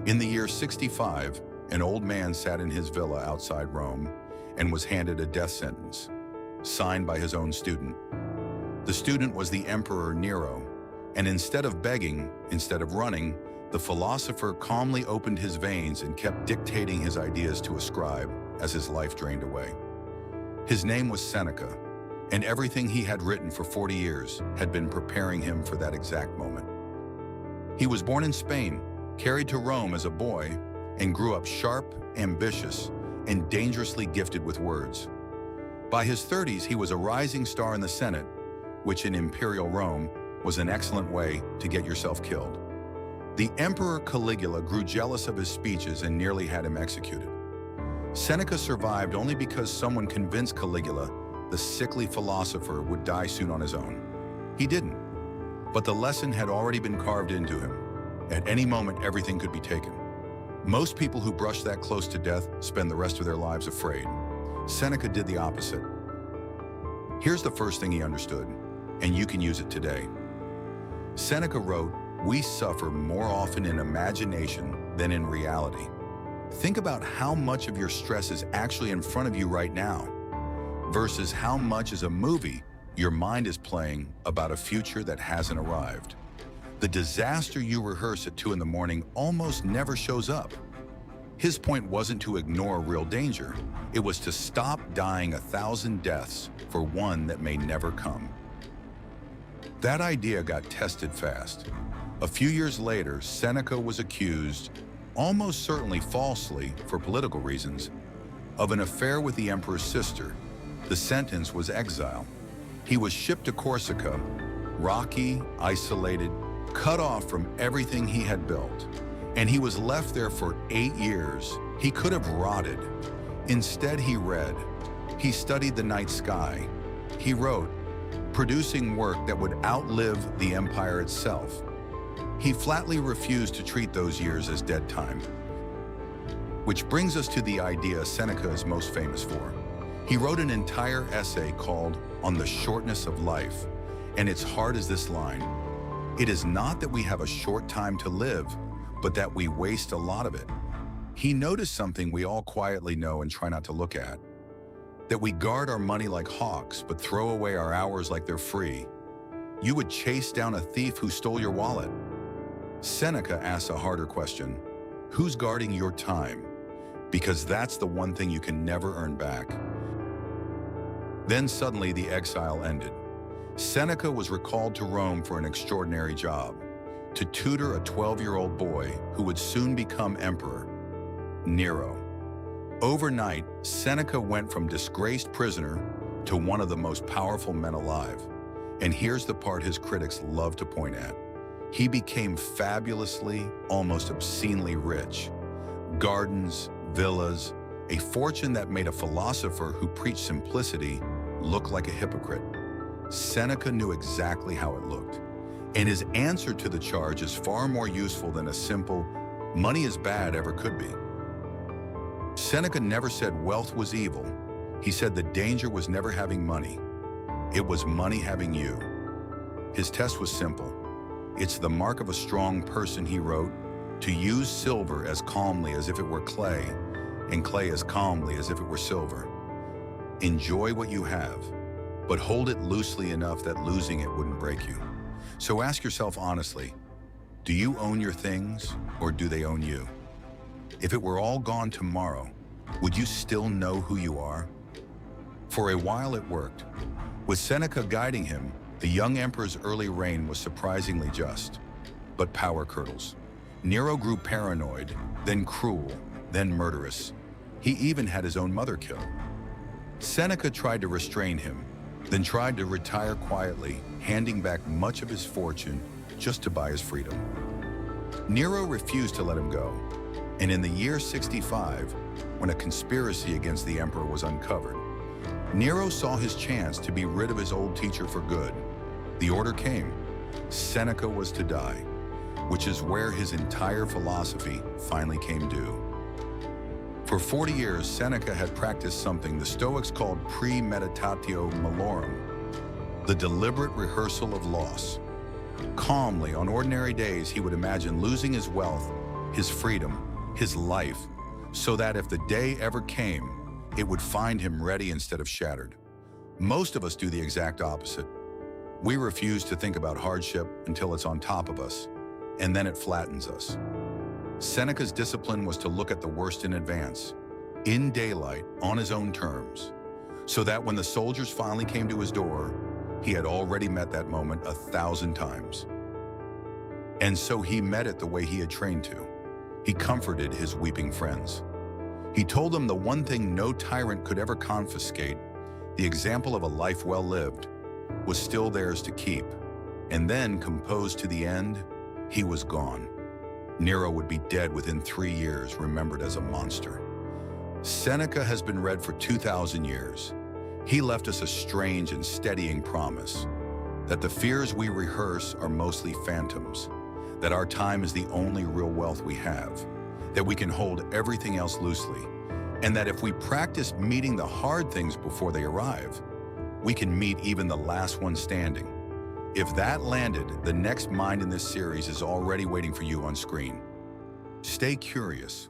In the year 65, an old man sat in his villa outside Rome and was handed a death sentence, signed by his own student. The student was the Emperor Nero, and instead of begging, instead of running, the philosopher calmly opened his veins and kept dictating his ideas to a scribe as his life drained away. His name was Seneca, and everything he had written for 40 years had been preparing him for that exact moment. He was born in Spain, carried to Rome as a boy, and grew up sharp, ambitious, and dangerously gifted with words. By his 30s, he was a rising star in the Senate, which in imperial Rome was an excellent way to get yourself killed. The Emperor Caligula grew jealous of his speeches and nearly had him executed. Seneca survived only because someone convinced Caligula the sickly philosopher would die soon on his own. He didn't, but the lesson had already been carved into him. At any moment, everything could be taken. Most people who brush that close to death spend the rest of their lives afraid. Seneca did the opposite. Here's the first thing he understood, and you can use it today. Seneca wrote, "We suffer more often in imagination than in reality." Think about how much of your stress is actually in front of you right now, versus how much is a movie your mind is playing about a future that hasn't arrived. The disaster you rehearse at 2 in the morning almost never shows up. His point wasn't to ignore real danger. It was to stop dying 1,000 deaths for one that may never come. That idea got tested fast. A few years later, Seneca was accused, almost certainly falsely for political reasons, of an affair with the emperor's sister. The sentence was exile. He was shipped to Corsica, rocky, isolated, cut off from everything he had built. And he was left there for 8 years. He could have rotted. Instead, he read. He studied the night sky. He wrote, producing work that would outlive the empire itself. He flatly refused to treat those years as dead time. Which brings us to the idea Seneca is most famous for. He wrote an entire essay called On the Shortness of Life, and it's hard as this line. It is not that we have a short time to live, but that we waste a lot of it. He noticed something we all quietly know and try not to look at. That we guard our money like hawks, but throw away our hours like they're free. You would chase down a thief who stole your wallet. Seneca asks a harder question. Who's guarding your time? Because that's the one thing you can never earn back. Then suddenly the exile ended. Seneca was recalled to Rome for an extraordinary job, to tutor a 12-year-old boy who would soon become emperor, Nero. Overnight, Seneca went from disgraced prisoner to one of the most powerful men alive. And here's the part his critics love to point at. He became fabulously, almost obscenely rich. Gardens, villas, a fortune that made a philosopher who preached simplicity look like a hypocrite. Seneca knew exactly how it looked, and his answer to the charge is far more useful than a simple, money is bad ever could be. Seneca never said wealth was evil. He said the danger was never having money. It was money having you. His test was simple. It's the mark of a strong person, he wrote, to use silver as calmly as if it were clay, and clay as calmly as if it were silver. Enjoy what you have, but hold it loosely enough that losing it wouldn't break you. So ask yourself honestly, do you own your things or do they own you? If it were all gone tomorrow, would you still know who you are? For a while it worked. With Seneca guiding him, the young emperor's early reign was surprisingly just. But power curdles. Nero grew paranoid, then cruel, then murderous. He even had his own mother killed. Seneca tried to restrain him, then tried to retire quietly, handing back much of his fortune just to buy his freedom. Nero refused to let him go, and in the year 65, when a conspiracy against the emperor was uncovered, Nero saw his chance to be rid of his old teacher for good. The order came. Seneca was to die, which is where his entire philosophy finally came due. For 40 years, Seneca had practiced something the Stoics called premeditatio malorum, the deliberate rehearsal of loss. Calmly, on ordinary days, he would imagine losing his wealth, his freedom, his life, so that if the day ever came, it would find him ready instead of shattered. Most of us do the exact opposite. We refuse to think about hardship until it's on top of us, and then it flattens us. Seneca's discipline was to look at the worst in advance, in daylight, on his own terms, so that when the soldiers finally came to his door, he had already met that moment 1,000 times. And so he met it the way he had trained to. He comforted his weeping friends. He told them the one thing no tyrant could ever confiscate, the example of a life well lived, was still theirs to keep. And then, composed to the end, he was gone. Nero would be dead within 3 years, remembered as a monster. Seneca has been read for 2,000 years. He left us a strange and steadying promise that the fears we rehearse are mostly phantoms, that our time is the only real wealth we have, that we can hold everything else loosely, and that if we practice meeting the hard things before they arrive, we can meet even the last one standing. If that landed, the next mind in this series is already waiting for you on screen. Stay curious.